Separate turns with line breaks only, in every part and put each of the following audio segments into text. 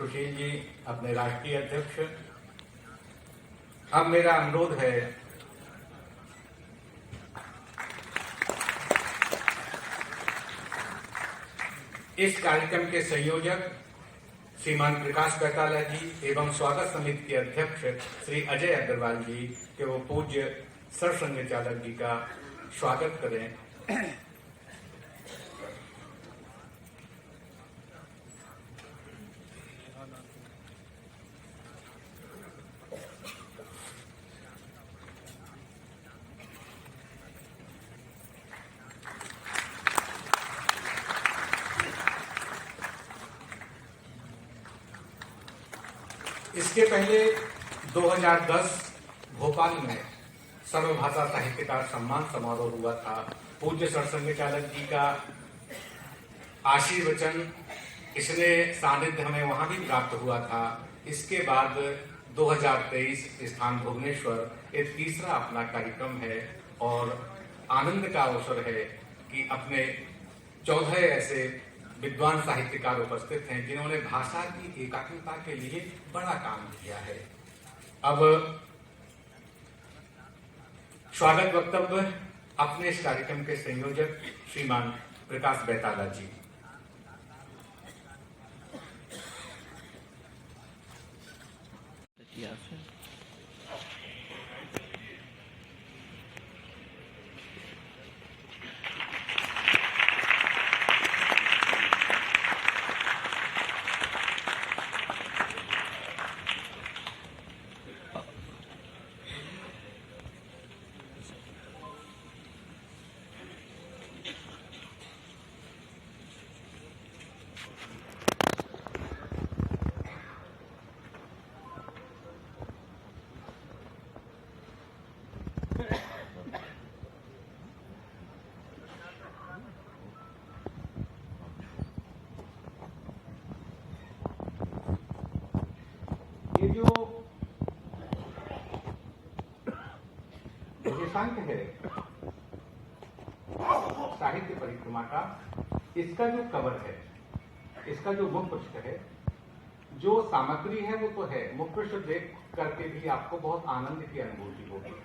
सुशील जी, अपने राष्ट्रीय अध्यक्ष, अब मेरा अनुरोध है इस कार्यक्रम के संयोजक श्रीमान प्रकाश बैताला जी एवं स्वागत समिति के अध्यक्ष श्री अजय अग्रवाल जी के वो पूज्य सरसंघ चालक जी का स्वागत करें। इसके पहले 2010 भोपाल में सर्वभाषा साहित्यकार सम्मान समारोह हुआ था। पूज्य सरसंघ चालक जी का आशीर्वचन, इसने सानिध्य हमें वहां भी प्राप्त हुआ था। इसके बाद 2023 स्थान भुवनेश्वर एक तीसरा अपना कार्यक्रम है और आनंद का अवसर है कि अपने 14 ऐसे विद्वान साहित्यकार उपस्थित हैं जिन्होंने भाषा की एकात्मता के लिए बड़ा काम किया है। अब स्वागत वक्तव्य अपने इस कार्यक्रम के संयोजक श्रीमान प्रकाश बैताला जी। ये जो विशेषांक है साहित्य परिक्रमा का, इसका जो कवर है, इसका जो मुख पृष्ठ है, जो सामग्री है वो तो है। मुख पृष्ठ देख करके भी आपको बहुत आनंद की अनुभूति होगी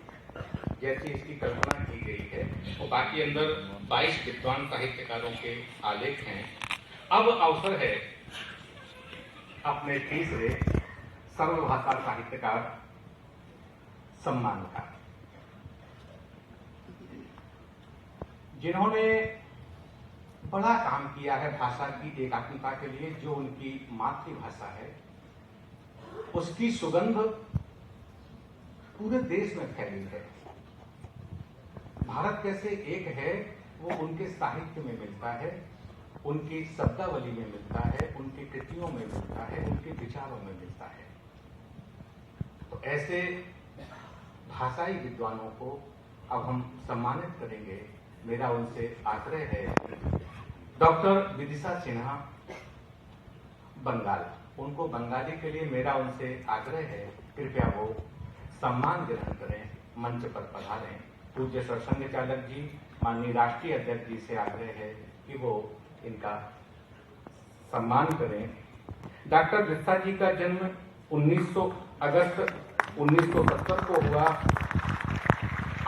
जैसी इसकी कल्पना की गई है। और बाकी अंदर 22 विद्वान साहित्यकारों के आलेख हैं। अब अवसर है अपने तीसरे सर्वभाषा साहित्यकार सम्मान का, जिन्होंने बड़ा काम किया है भाषा की एकात्मता के लिए। जो उनकी मातृभाषा है उसकी सुगंध पूरे देश में फैली है। भारत कैसे एक है वो उनके साहित्य में मिलता है, उनकी शब्दावली में मिलता है, उनकी कृतियों में मिलता है, उनके विचारों में मिलता है। तो ऐसे भाषाई विद्वानों को अब हम सम्मानित करेंगे। मेरा उनसे आग्रह है, डॉक्टर विदिशा सिन्हा बंगाल, उनको बंगाली के लिए मेरा उनसे आग्रह है, कृपया वो सम्मान ग्रहण करें, मंच पर पधारें। पूज्य सरसंघ चालक जी, माननीय राष्ट्रीय अध्यक्ष जी से आग्रह है कि वो इनका सम्मान करें। डॉक्टर विदिशा जी का जन्म 19 अगस्त 1970 को हुआ।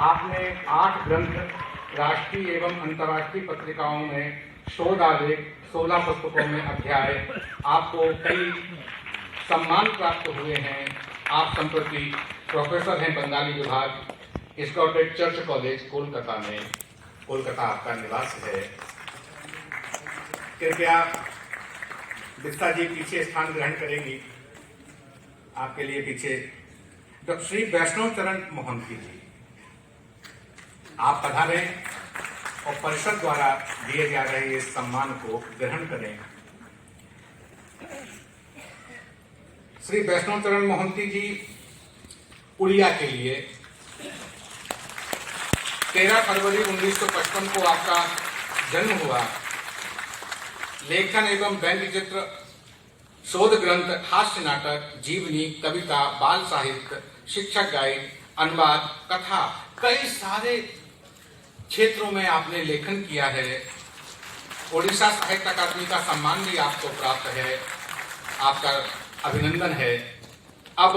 आपने 8 ग्रंथ राष्ट्रीय एवं अंतर्राष्ट्रीय पत्रिकाओं में शोध आलेख, 16 पुस्तकों में अध्याय, आपको कई सम्मान प्राप्त हुए हैं। आप संप्रति प्रोफेसर हैं बंगाली विभाग, स्कॉटेड चर्च कॉलेज कोलकाता में, कोलकाता आपका निवास है। कृपया विदिशा जी पीछे स्थान ग्रहण करेंगी। आपके लिए पीछे डॉक्टर श्री वैष्णव चरण मोहंती जी, आप पधारें और परिषद द्वारा दिए जा रहे इस सम्मान को ग्रहण करें। श्री वैष्णव चरण मोहंती जी उड़िया के लिए 13 फरवरी 1955 को आपका जन्म हुआ। लेखन एवं व्यंग्य चित्र, शोध ग्रंथ, हास्य नाटक, जीवनी, कविता, बाल साहित्य, शिक्षक गाइड, अनुवाद, कथा, कई सारे क्षेत्रों में आपने लेखन किया है। ओडिशा साहित्य अकादमी का सम्मान भी आपको प्राप्त है। आपका अभिनंदन है। अब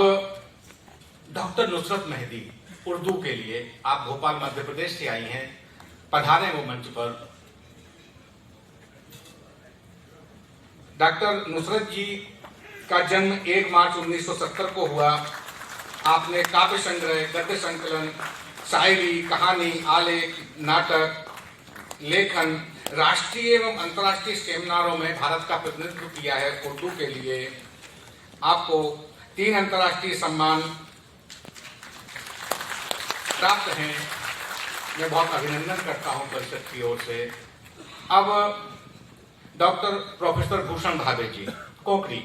डॉक्टर नुसरत मेहदी उर्दू के लिए आप भोपाल मध्य प्रदेश से आई हैं, पधारें वो मंच पर। डॉक्टर नुसरत जी का जन्म 1 मार्च 1970 को हुआ। आपने काव्य संग्रह, गद्य संकलन, शायरी, कहानी, आलेख, नाटक, लेखन, राष्ट्रीय एवं अंतर्राष्ट्रीय सेमिनारों में भारत का प्रतिनिधित्व किया है उर्दू के लिए। आपको 3 अंतर्राष्ट्रीय सम्मान प्राप्त हैं। मैं बहुत अभिनंदन करता हूं परिषद की ओर से। अब डॉक्टर प्रोफेसर भूषण भावे जी कोकरी,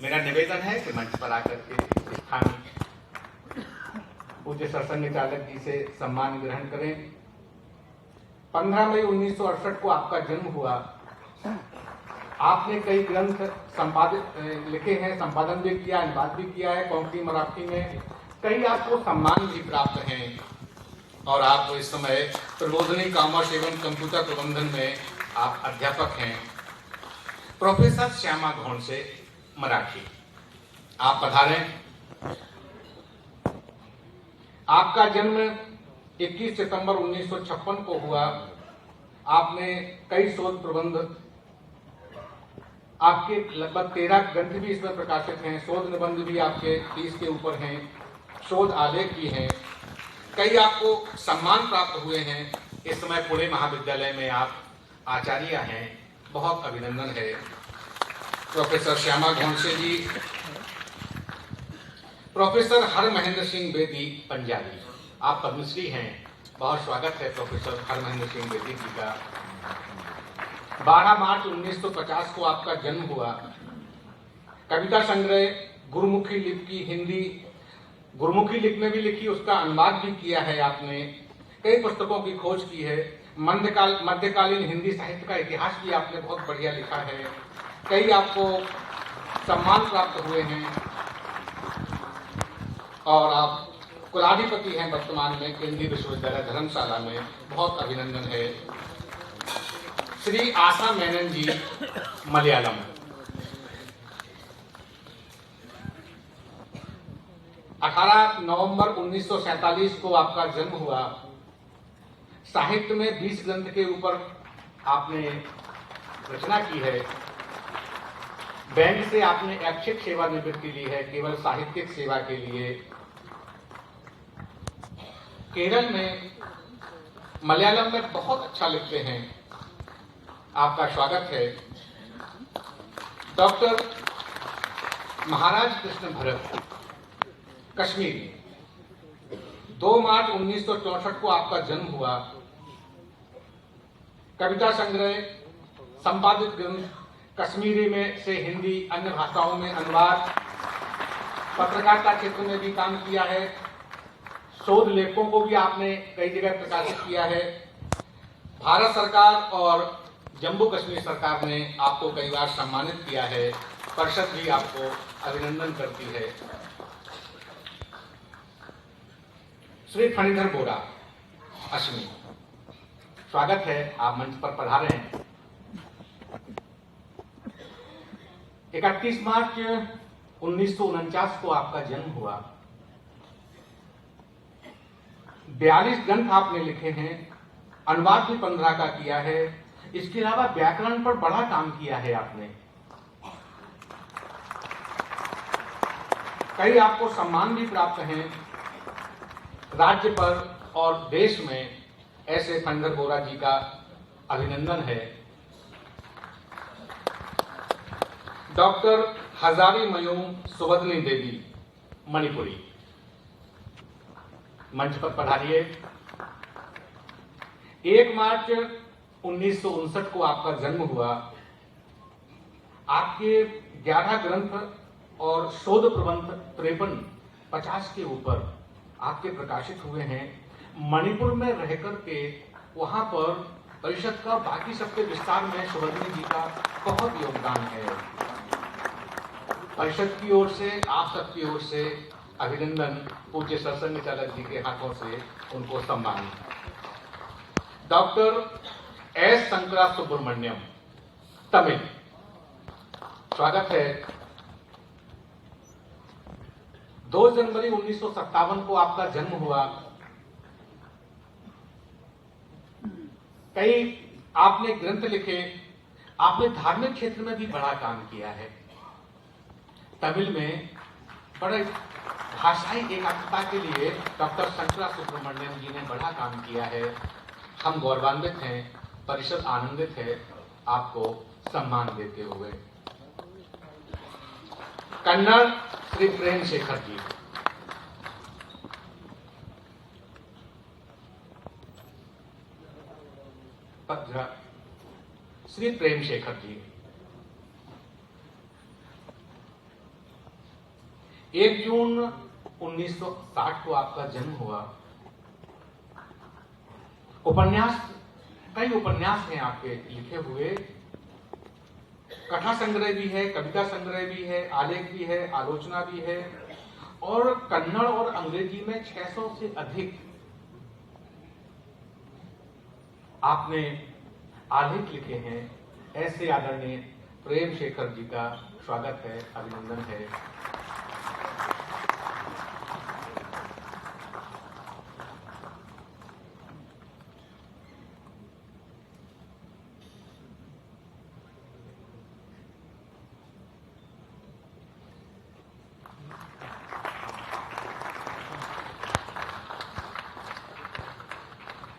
मेरा निवेदन है कि मंच पर आकर के स्थान पूज्य सरसंघ चालक जी से सम्मान ग्रहण करें। 15 मई 1968 को आपका जन्म हुआ। आपने कई ग्रंथ संपादित लिखे हैं, संपादन भी किया, अनुवाद भी किया है कोंकणी मराठी में। कई आपको सम्मान भी प्राप्त हैं और आप इस समय प्रबोधिनी कॉमर्स एवं कंप्यूटर प्रबंधन में आप अध्यापक हैं। प्रोफेसर श्यामा घोण से मराठी, आप पधारें। आपका जन्म 21 सितंबर 1956 को हुआ। आपने कई शोध प्रबंध, आपके लगभग 13 ग्रंथ भी इसमें प्रकाशित हैं, शोध निबंध भी आपके 30 के ऊपर हैं, शोध आलेख भी हैं। कई आपको सम्मान प्राप्त हुए हैं। इस समय पुणे महाविद्यालय में आप आचार्य हैं, बहुत अभिनंदन है। प्रोफेसर श्यामा घोणसे जी। प्रोफेसर हरमहेंद्र सिंह बेदी पंजाबी, आप पद्मश्री हैं, बहुत स्वागत है प्रोफेसर हरमहेंद्र सिंह बेदी जी का। 12 मार्च 1950 को आपका जन्म हुआ। कविता संग्रह गुरुमुखी लिपि हिंदी, गुरुमुखी लिपि में भी लिखी, उसका अनुवाद भी किया है आपने। कई पुस्तकों की खोज की है। मध्यकालीन हिंदी साहित्य का इतिहास भी आपने बहुत बढ़िया लिखा है। कई आपको सम्मान प्राप्त हुए हैं और आप कुलाधिपति हैं वर्तमान में केंद्रीय विश्वविद्यालय धर्मशाला में, बहुत अभिनंदन है। श्री आशा मेनन जी मलयालम, 18 नवंबर 1947 को आपका जन्म हुआ। साहित्य में 20 ग्रंथ के ऊपर आपने रचना की है। बैंक से आपने ऐच्छिक सेवानिवृत्ति ली है केवल साहित्यिक सेवा के लिए। केरल में मलयालम में बहुत अच्छा लिखते हैं, आपका स्वागत है। डॉक्टर महाराज कृष्ण भरत कश्मीरी, 2 मार्च 1964 को आपका जन्म हुआ। कविता संग्रह, संपादित ग्रंथ, कश्मीरी में से हिंदी, अन्य भाषाओं में अनुवाद, पत्रकारिता क्षेत्र में भी काम किया है। शोध लेखों को भी आपने कई जगह प्रकाशित किया है। भारत सरकार और जम्मू कश्मीर सरकार ने आपको कई बार सम्मानित किया है। परिषद भी आपको अभिनंदन करती है। श्री फणीधर बोरा अश्विनी, स्वागत है, आप मंच पर पधारे हैं। 31 मार्च 1949 को आपका जन्म हुआ। 42 ग्रंथ आपने लिखे हैं, अनुवाद भी 15 का किया है। इसके अलावा व्याकरण पर बड़ा काम किया है आपने। कई आपको सम्मान भी प्राप्त हैं राज्य पर और देश में। ऐसे फणीधर बोरा जी का अभिनंदन है। डॉक्टर हजारीमयूम सुवदनी देवी मणिपुरी, मंच पर पधारिए। 1 मार्च 1959 को आपका जन्म हुआ। आपके 11 ग्रंथ और शोध प्रबंध 53-50 के ऊपर आपके प्रकाशित हुए हैं। मणिपुर में रहकर के वहां पर परिषद का बाकी सबके विस्तार में सुवदनी जी का बहुत योगदान है। परिषद की ओर से, आप सबकी ओर से अभिनंदन। पूज्य सरसंघ चालक जी के हाथों से उनको सम्मान। डॉक्टर एस शंकरा सुब्रमण्यम तमिल, स्वागत है। 2 जनवरी 1957 को आपका जन्म हुआ। कई आपने ग्रंथ लिखे, आपने धार्मिक क्षेत्र में भी बड़ा काम किया है। तमिल में बड़े भाषाई एकात्मता के लिए डॉक्टर शंकरा सुब्रमण्यम जी ने बड़ा काम किया है। हम गौरवान्वित हैं, परिषद आनंदित है आपको सम्मान देते हुए। कन्नड़ श्री प्रेम शेखर जी। श्री प्रेम शेखर जी 1 जून 1960 को आपका जन्म हुआ। कई उपन्यास हैं आपके लिखे हुए। कथा संग्रह भी है, कविता संग्रह भी है, आलेख भी है, आलोचना भी है, और कन्नड़ और अंग्रेजी में 600 से अधिक आपने आलेख लिखे हैं। ऐसे आदरणीय प्रेम शेखर जी का स्वागत है, अभिनंदन है।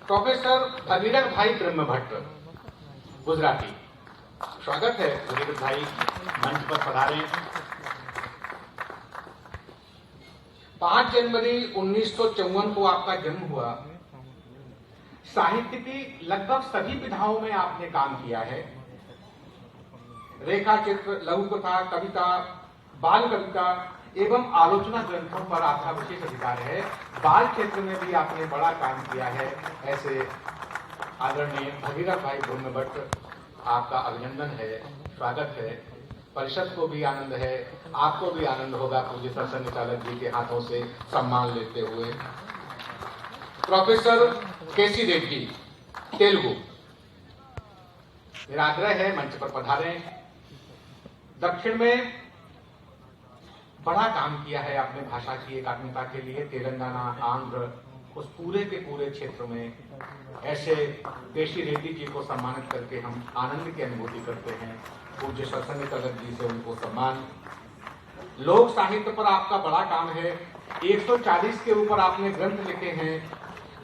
प्रोफेसर भगीरथ भाई ब्रह्मभट्ट, गुजराती। स्वागत है भगीरथ भाई, मंच पर पधारें। 5 जनवरी 1954 को आपका जन्म हुआ। साहित्य की लगभग सभी विधाओं में आपने काम किया है। रेखा चित्र, लघु कथा, कविता, बाल कविता एवं आलोचना ग्रंथों पर आपका विशेष अधिकार है। बाल क्षेत्र में भी आपने बड़ा काम किया है। ऐसे आदरणीय भगीरथ भाई ब्रह्मभट्ट, आपका अभिनंदन है, स्वागत है। परिषद को भी आनंद है, आपको भी आनंद होगा पूज्य सत्संग चालक जी के हाथों से सम्मान लेते हुए। प्रोफेसर केसी रेड्डी, तेलुगु। मेरा आग्रह है मंच पर पधारें। दक्षिण में बड़ा काम किया है आपने भाषा की एकात्मता के लिए। तेलंगाना, आंध्र, उस पूरे के पूरे क्षेत्र में ऐसे केसी रेड्डी जी को सम्मानित करके हम आनंद की अनुभूति करते हैं। पूज्य सत्संग चालक जी से उनको सम्मान। लोक साहित्य पर आपका बड़ा काम है। 140 के ऊपर आपने ग्रंथ लिखे हैं।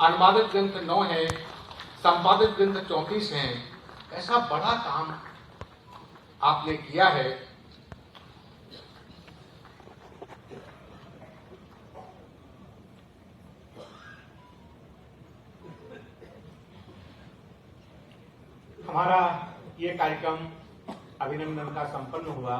अनुवादित ग्रंथ 9 है, संपादित ग्रंथ 34 हैं। ऐसा बड़ा काम आपने किया है। हमारा ये कार्यक्रम अभिनंदन का संपन्न हुआ।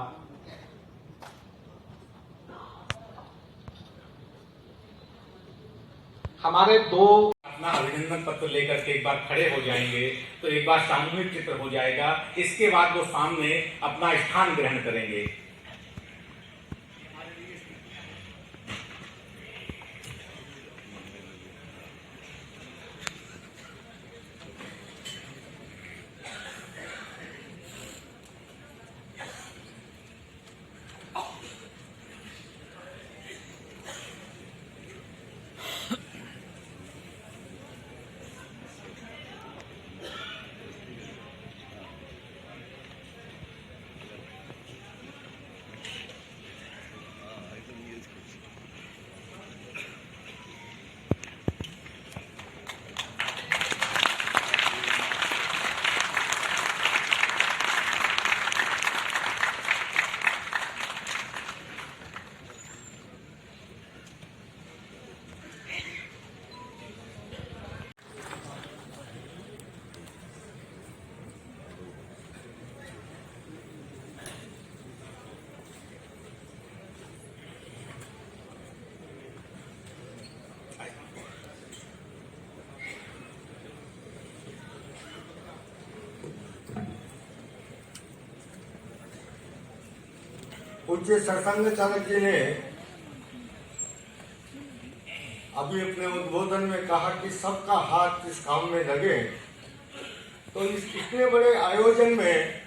हमारे 2 अपना अभिनंदन पत्र लेकर के एक बार खड़े हो जाएंगे तो एक बार सामूहिक चित्र हो जाएगा। इसके बाद वो सामने अपना स्थान ग्रहण करेंगे।
पूज्य सत्संग चालक जी ने अभी अपने उद्बोधन में कहा कि सबका हाथ इस काम में लगे, तो इस इतने बड़े आयोजन में